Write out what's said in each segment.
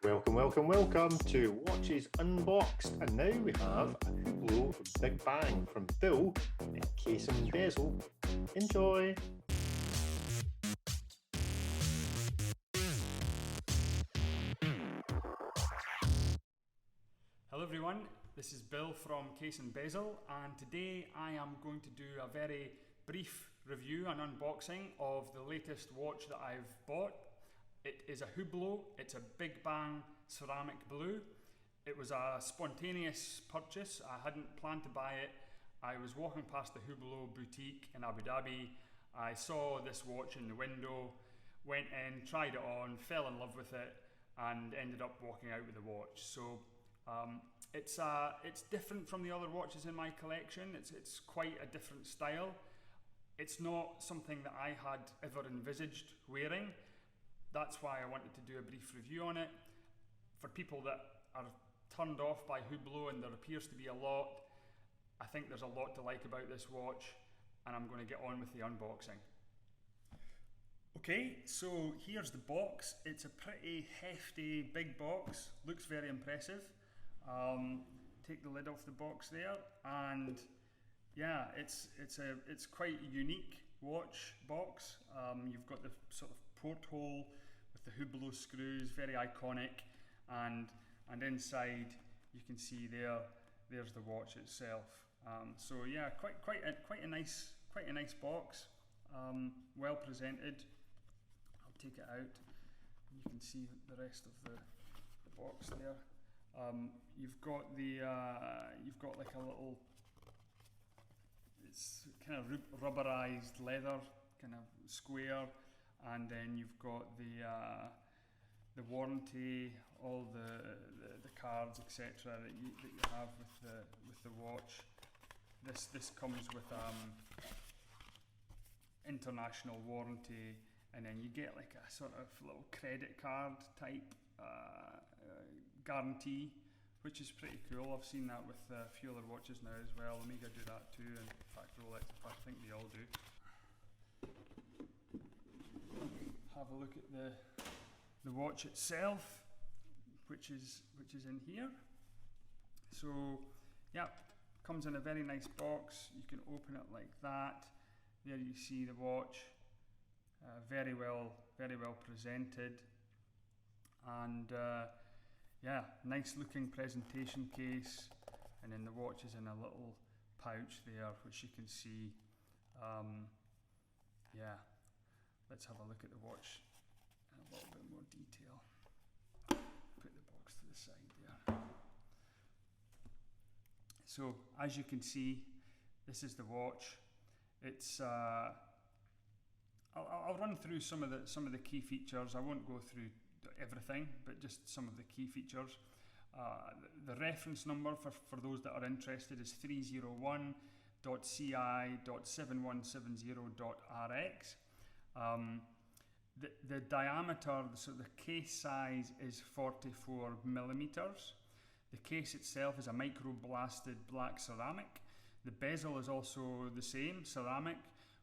Welcome, welcome, welcome to Watches Unboxed, and now we have a Hublot Big Bang from Bill at Case and Bezel. Enjoy! Hello everyone, this is Bill from Case and Bezel, and today I am going to do a very brief review and unboxing of the latest watch that I've bought. It is a Hublot. It's a Big Bang ceramic blue. It was a spontaneous purchase. I hadn't planned to buy it. I was walking past the Hublot boutique in Abu Dhabi. I saw this watch in the window, went in, tried it on, fell in love with it, and ended up walking out with the watch. So it's different from the other watches in my collection. It's quite a different style. It's not something that I had ever envisaged wearing. That's why I wanted to do a brief review on it. For people that are turned off by Hublot, and there appears to be a lot, I think there's a lot to like about this watch, and I'm going to get on with the unboxing. Okay, so here's the box. It's a pretty hefty big box, looks very impressive. Take the lid off the box there, and yeah, it's quite a unique watch box. You've got the sort of porthole with the Hublot screws, very iconic, and inside you can see there's the watch itself. So yeah, quite a nice box, well presented. I'll take it out. You can see the rest of the box there. You've got like a little, it's kind of rubberized leather, kind of square, and then you've got the warranty, all the cards, etc. that you have with the watch. This comes with international warranty, and then you get like a sort of little credit card type guarantee, which is pretty cool. I've seen that with a few other watches now as well. Omega do that too, and in fact Rolex, I think they all do. Have a look at the watch itself, which is in here. So yeah, comes in a very nice box. You can open it like that. There you see the watch, very well presented, and yeah, nice looking presentation case, and then the watch is in a little pouch there, which you can see. Yeah, let's have a look at the watch in a little bit more detail. Put the box to the side there. So as you can see, this is the watch. It's I'll run through some of the key features. I won't go through everything, but just some of the key features. The reference number for those that are interested is 301.ci.7170.rx. The diameter, so the case size is 44 millimeters. The case itself is a microblasted black ceramic. The bezel is also the same, ceramic,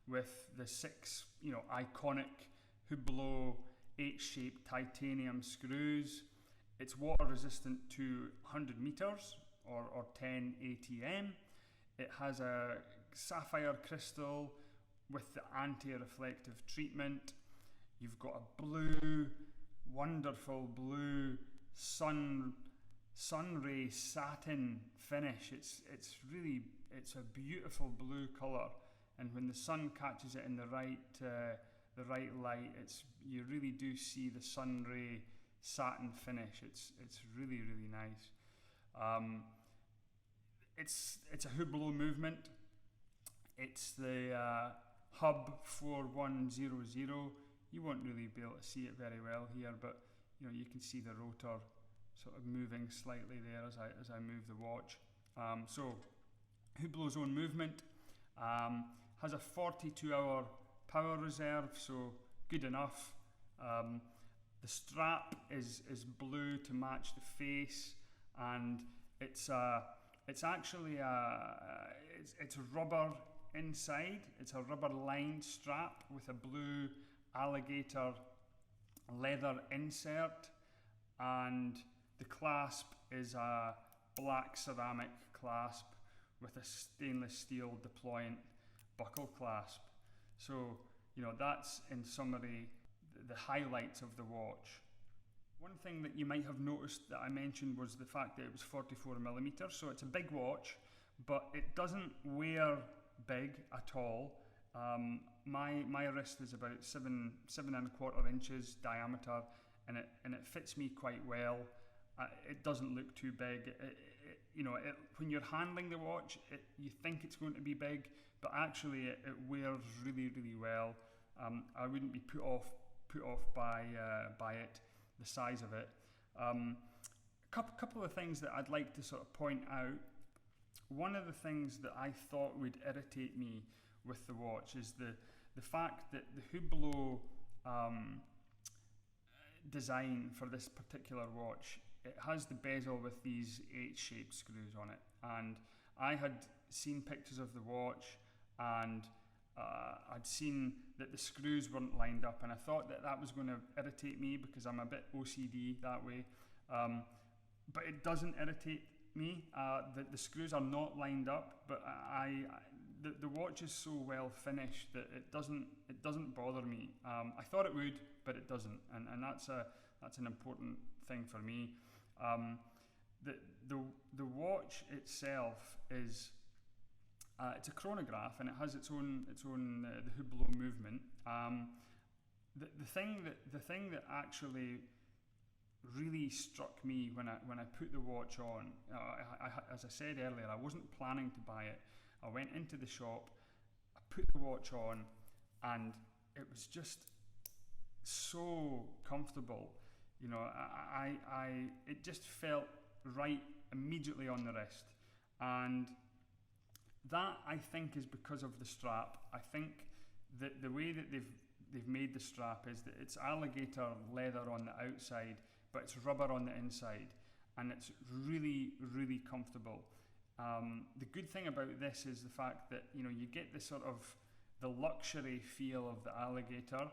with the 6 iconic Hublot H-shaped titanium screws. It's water resistant to 100 meters or 10 ATM. It has a sapphire crystal with the anti-reflective treatment. You've got a blue, wonderful blue sun ray satin finish. It's a beautiful blue colour, and when the sun catches it in the right light, you really do see the sun ray satin finish. It's really nice. It's a Hublot movement. It's the Hub 4100. You won't really be able to see it very well here, but you can see the rotor sort of moving slightly there as I move the watch. So Hublot's own movement, has a 42-hour power reserve, so good enough. The strap is blue to match the face, and it's actually it's rubber inside. It's a rubber lined strap with a blue alligator leather insert, and the clasp is a black ceramic clasp with a stainless steel deployant buckle clasp. So, you know, that's in summary the highlights of the watch. One thing that you might have noticed that I mentioned was the fact that it was 44mm, so it's a big watch, but it doesn't wear big at all. My wrist is about 7.25 inches diameter, and it fits me quite well. It doesn't look too big. When you're handling the watch, you think it's going to be big, but actually it wears really, really well. I wouldn't be put off by it, the size of it. Couple of things that I'd like to sort of point out. One of the things that I thought would irritate me with the watch is the fact that the Hublot design for this particular watch, it has the bezel with these H-shaped screws on it, and I had seen pictures of the watch, and I'd seen that the screws weren't lined up, and I thought that was going to irritate me because I'm a bit OCD that way, but it doesn't irritate me. The screws are not lined up, but the watch is so well finished that it doesn't bother me. I thought it would, but it doesn't, and that's an important thing for me. The watch itself is it's a chronograph, and it has its own the Hublot movement. The thing that actually really struck me when I put the watch on, as I said earlier, I wasn't planning to buy it. I went into the shop, I put the watch on, and it was just so comfortable. You know, it just felt right immediately on the wrist, and that I think is because of the strap. I think that the way that they've made the strap is that it's alligator leather on the outside, but it's rubber on the inside, and it's really, really comfortable. The good thing about this is the fact that, you know, you get the sort of the luxury feel of the alligator,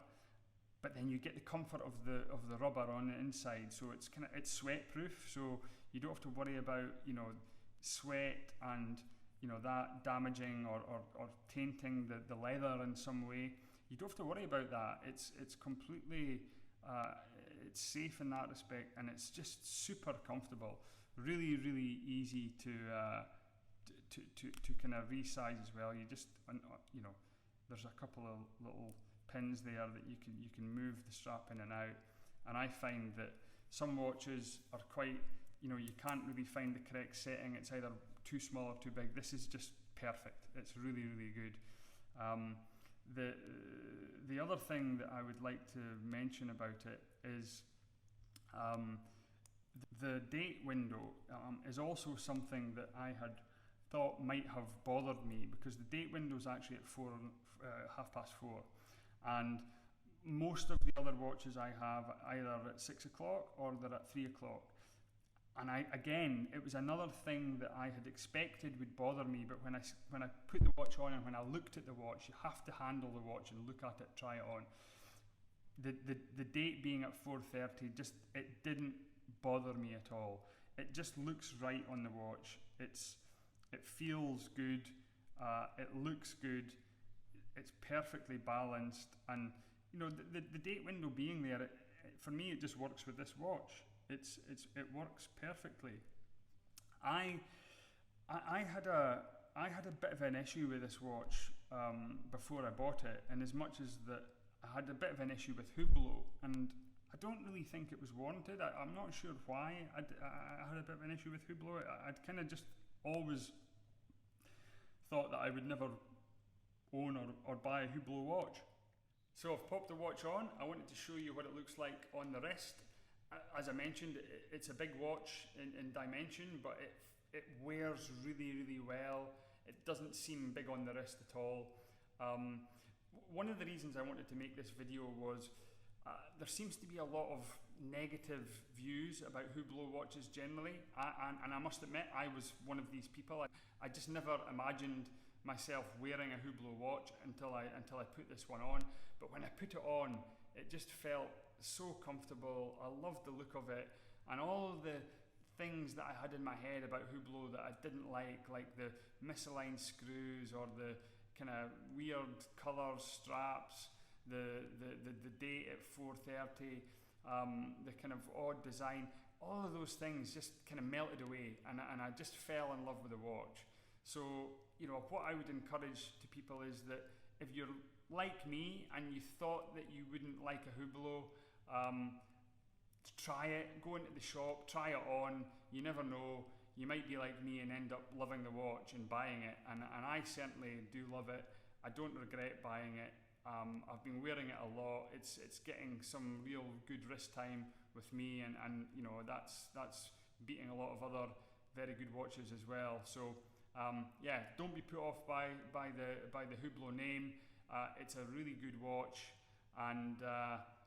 but then you get the comfort of the rubber on the inside. So it's sweat proof, so you don't have to worry about, you know, sweat and, you know, that damaging or tainting the leather in some way. You don't have to worry about that. It's completely it's safe in that respect, and it's just super comfortable. Really, really easy to kind of resize as well. You just, you know, there's a couple of little pins there that you can move the strap in and out. And I find that some watches are quite, you know, you can't really find the correct setting. It's either too small or too big. This is just perfect. It's really, really good. The other thing that I would like to mention about it is the date window is also something that I had thought might have bothered me, because the date window is actually at 4:30, and most of the other watches I have either at 6 o'clock or they're at 3 o'clock. And it was another thing that I had expected would bother me, but when I put the watch on and when I looked at the watch, you have to handle the watch and look at it, try it on. The date being at 4:30, it didn't bother me at all. It just looks right on the watch. It feels good. It looks good. It's perfectly balanced, and you know, the date window being there, for me, it just works with this watch. It works perfectly. I had a bit of an issue with this watch before I bought it, and as much as that I had a bit of an issue with Hublot, and I don't really think it was warranted. I'm not sure why I had a bit of an issue with Hublot. I'd kind of just always thought that I would never own or buy a Hublot watch. So I've popped the watch on. I wanted to show you what it looks like on the wrist. As I mentioned, it's a big watch in dimension, but it wears really, really well. It doesn't seem big on the wrist at all. One of the reasons I wanted to make this video was there seems to be a lot of negative views about Hublot watches generally, and I must admit I was one of these people. I just never imagined myself wearing a Hublot watch until I put this one on. But when I put it on, it just felt so comfortable. I loved the look of it. and all of the things that I had in my head about Hublot that I didn't like the misaligned screws or the kind of weird colour straps, the date at 4:30, the kind of odd design, all of those things just kind of melted away, and I just fell in love with the watch. So, you know, what I would encourage to people is that if you're like me and you thought that you wouldn't like a Hublot, try it, go into the shop, try it on. You never know, you might be like me and end up loving the watch and buying it, and I certainly do love it. I don't regret buying it. I've been wearing it a lot. It's getting some real good wrist time with me, and you know, that's beating a lot of other very good watches as well. So yeah, don't be put off by the Hublot name. It's a really good watch, and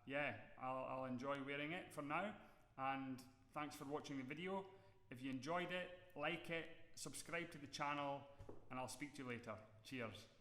yeah, I'll enjoy wearing it for now. And thanks for watching the video. If you enjoyed it, like it, subscribe to the channel, and I'll speak to you later. Cheers.